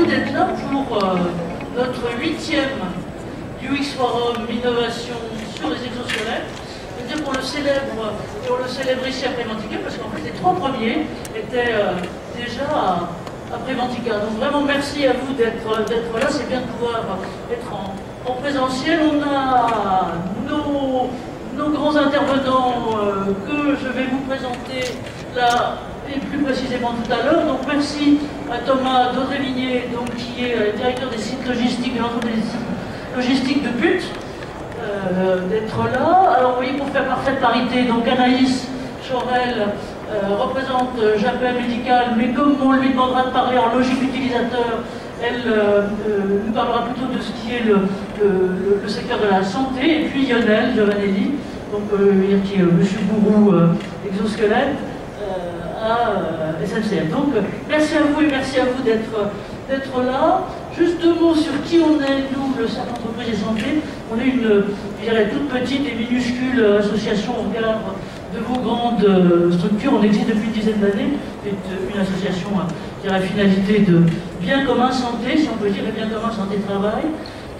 vous d'être là pour notre 8e UX Forum Innovation sur les exosquelettes. C'est-à-dire qu'on le célèbre, et on le célèbre ici à Préventica, parce qu'en fait les 3 premiers étaient déjà à Préventica. Donc vraiment merci à vous d'être là, c'est bien de pouvoir être en présentiel. On a nos grands intervenants que je vais vous présenter là et plus précisément tout à l'heure. Donc merci à Thomas Daudré-Vigné, qui est directeur des sites logistiques de l'entreprise logistique de Put, d'être là. Alors vous voyez, pour faire parfaite parité, donc Anaïs Chorel représente Japet Médical, mais comme on lui demandera de parler en logique utilisateur, elle nous parlera plutôt de ce qui est le secteur de la santé. Et puis Lionel Giovanelli, qui est Monsieur Gourou exosquelette à SNCF. Donc merci à vous et merci à vous d'être là. Juste 2 mots sur qui on est, nous, le Cercle Entreprise et Santé. On est une, je dirais, toute petite et minuscule association au regard de vos grandes structures. On existe depuis une dizaine d'années. C'est une association qui a la finalité de bien commun santé, si on peut dire, et bien commun santé-travail,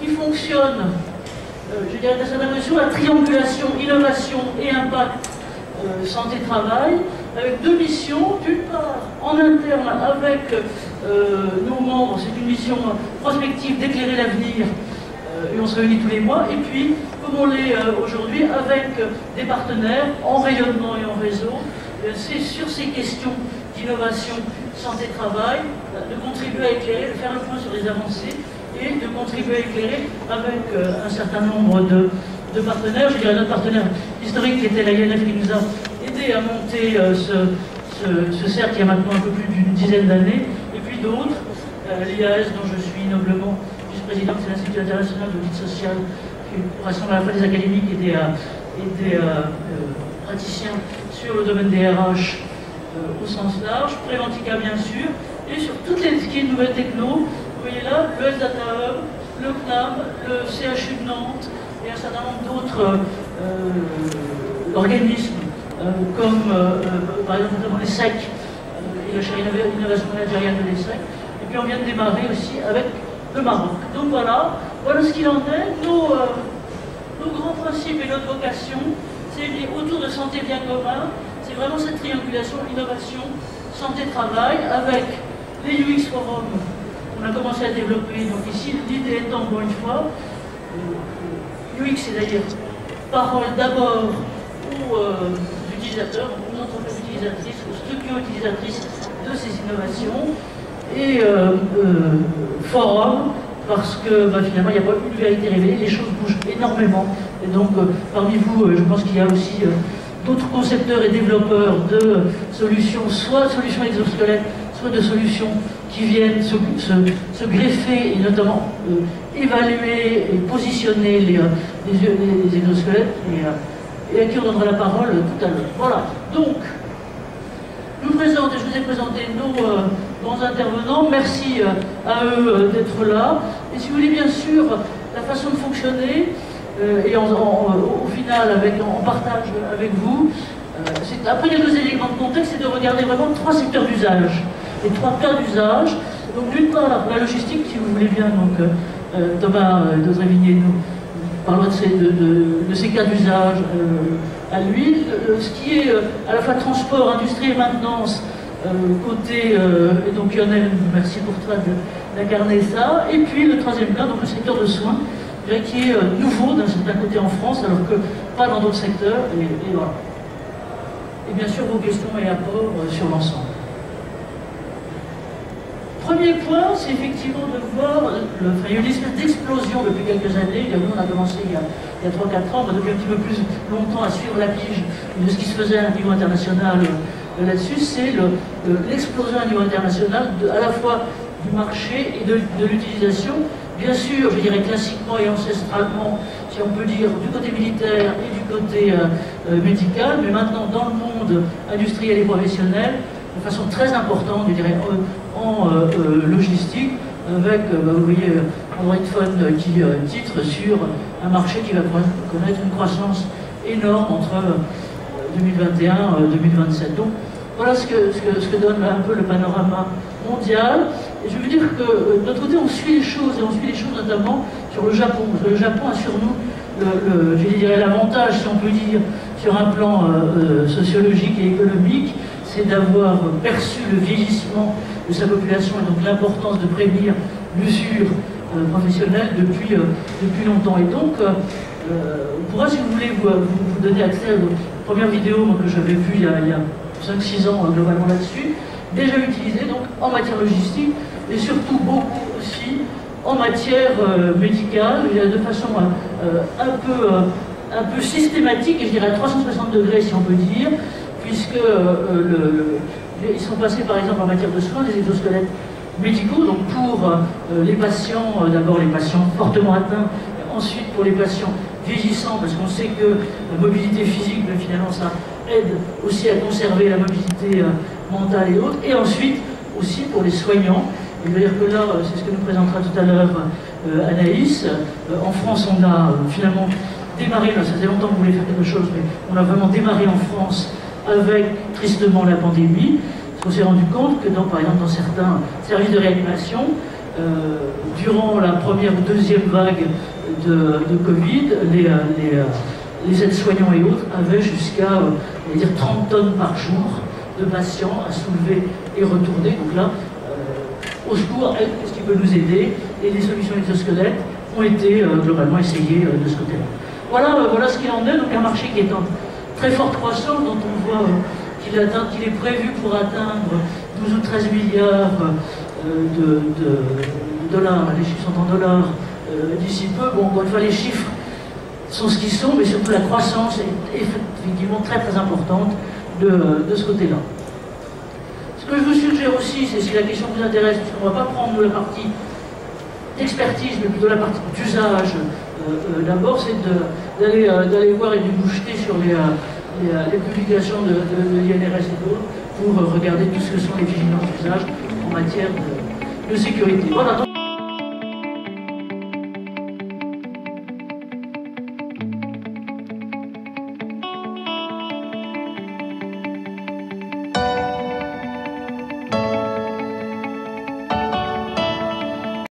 qui fonctionne, je dirais, dans sa mesure, la triangulation, innovation et impact santé-travail, avec 2 missions. D'une part, en interne, avec nos membres, c'est une mission prospective d'éclairer l'avenir, et on se réunit tous les mois. Et puis, comme on l'est aujourd'hui, avec des partenaires en rayonnement et en réseau, c'est sur ces questions d'innovation, santé-travail, de contribuer à éclairer, de faire le point sur les avancées, et de contribuer à éclairer avec un certain nombre de partenaires. Je dirais notre partenaire historique qui était la INF, qui nous a aidé à monter ce cercle il y a maintenant un peu plus d'une dizaine d'années, et puis d'autres, l'IAS dont je suis noblement vice-président, c'est l'Institut international d'audit social, qui rassemble à la fois des académiques et des praticiens sur le domaine des RH au sens large, Préventica bien sûr, et sur toutes les ce qui est nouvelles techno. Vous voyez là, le Health Data Hub, le CNAM, le CHU de Nantes, et un certain nombre d'autres organismes, comme par exemple notamment les SEC, et la chaire innovation managériale de l'ESSEC. Et puis on vient de démarrer aussi avec le Maroc. Donc voilà ce qu'il en est. Nos grands principes et notre vocation, c'est autour de santé bien commun. C'est vraiment cette triangulation innovation, santé-travail, avec les UX Forums qu'on a commencé à développer. Donc ici, l'idée étant, encore une fois, UX, c'est d'ailleurs parole d'abord aux utilisateurs, aux entreprises utilisatrices, aux structures utilisatrices de ces innovations, et forum, parce que finalement il n'y a pas une vérité révélée, les choses bougent énormément. Et donc parmi vous, je pense qu'il y a aussi d'autres concepteurs et développeurs de solutions, soit de solutions exosquelettes, soit de solutions qui viennent se greffer et notamment évaluer et positionner les exosquelettes, et à qui on donnera la parole tout à l'heure. Voilà, donc, je vous ai présenté nos grands intervenants. Merci à eux d'être là. Et si vous voulez, bien sûr, la façon de fonctionner, et au final, en partage avec vous, après les 2 éléments de contexte, c'est de regarder vraiment 3 secteurs d'usage, les 3 cas d'usage. Donc d'une part, la logistique, si vous voulez bien, donc Thomas Daudré-Vigné nous parlera de ces cas d'usage à lui, ce qui est à la fois transport, industrie et maintenance, côté, et donc Lionel, merci pour toi d'incarner ça, et puis le 3e cas, donc le secteur de soins, qui est nouveau d'un certain côté en France, alors que pas dans d'autres secteurs, et voilà. Et bien sûr vos questions et apports sur l'ensemble. Premier point, c'est effectivement de voir, il y a une espèce d'explosion depuis quelques années. Nous, on a commencé il y a 3-4 ans, depuis un petit peu plus longtemps à suivre la pige de ce qui se faisait à un niveau international là-dessus. C'est l'explosion à un niveau international, à la fois du marché et de l'utilisation. Bien sûr, je dirais classiquement et ancestralement, si on peut dire, du côté militaire et du côté médical, mais maintenant dans le monde industriel et professionnel, de façon très importante, je dirais, en logistique, avec, vous voyez, Android Phone qui titre sur un marché qui va connaître une croissance énorme entre 2021 et 2027. Donc voilà ce que donne un peu le panorama mondial. Et je veux dire que de notre côté, on suit les choses, et on suit les choses notamment sur le Japon. Parce que le Japon a sur nous, je dirais, l'avantage, si on peut dire, sur un plan sociologique et économique, c'est d'avoir perçu le vieillissement de sa population et donc l'importance de prévenir l'usure professionnelle depuis longtemps. Et donc, on pourra, si vous voulez, vous donner accès à la première vidéo que j'avais vue il y a 5-6 ans globalement là-dessus, déjà utilisée donc, en matière logistique et surtout beaucoup aussi en matière médicale, de façon un peu systématique, et je dirais à 360 degrés si on peut dire, puisque ils sont passés par exemple en matière de soins des exosquelettes médicaux, donc pour les patients, d'abord les patients fortement atteints, ensuite pour les patients vieillissants, parce qu'on sait que la mobilité physique, mais finalement ça aide aussi à conserver la mobilité mentale et autres, et ensuite aussi pour les soignants. Je veux dire que là, c'est ce que nous présentera tout à l'heure Anaïs. En France, on a finalement démarré, là, ça faisait longtemps qu'on voulait faire quelque chose, mais on a vraiment démarré en France avec tristement la pandémie. On s'est rendu compte que, par exemple, dans certains services de réanimation, durant la première ou deuxième vague de Covid, les aides-soignants et autres avaient jusqu'à 30 tonnes par jour de patients à soulever et retourner. Donc là, au secours, qu'est-ce qui peut nous aider? Et les solutions exosquelettes ont été globalement essayées de ce côté-là. Voilà ce qu'il en est. Donc un marché qui est en très forte croissance, dont on voit qu'il est prévu pour atteindre 12 ou 13 milliards de dollars. Les chiffres sont en dollars d'ici peu. Bon, encore une fois, les chiffres sont ce qu'ils sont, mais surtout la croissance est effectivement très très importante de ce côté-là. Ce que je vous suggère aussi, c'est si la question vous intéresse, parce qu'on ne va pas prendre la partie d'expertise, mais plutôt la partie d'usage d'abord, c'est d'aller voir et de vous jeter sur les publications de l'INRS et d'autres pour regarder tout ce que sont les vigilances d'usage en matière de sécurité. Voilà.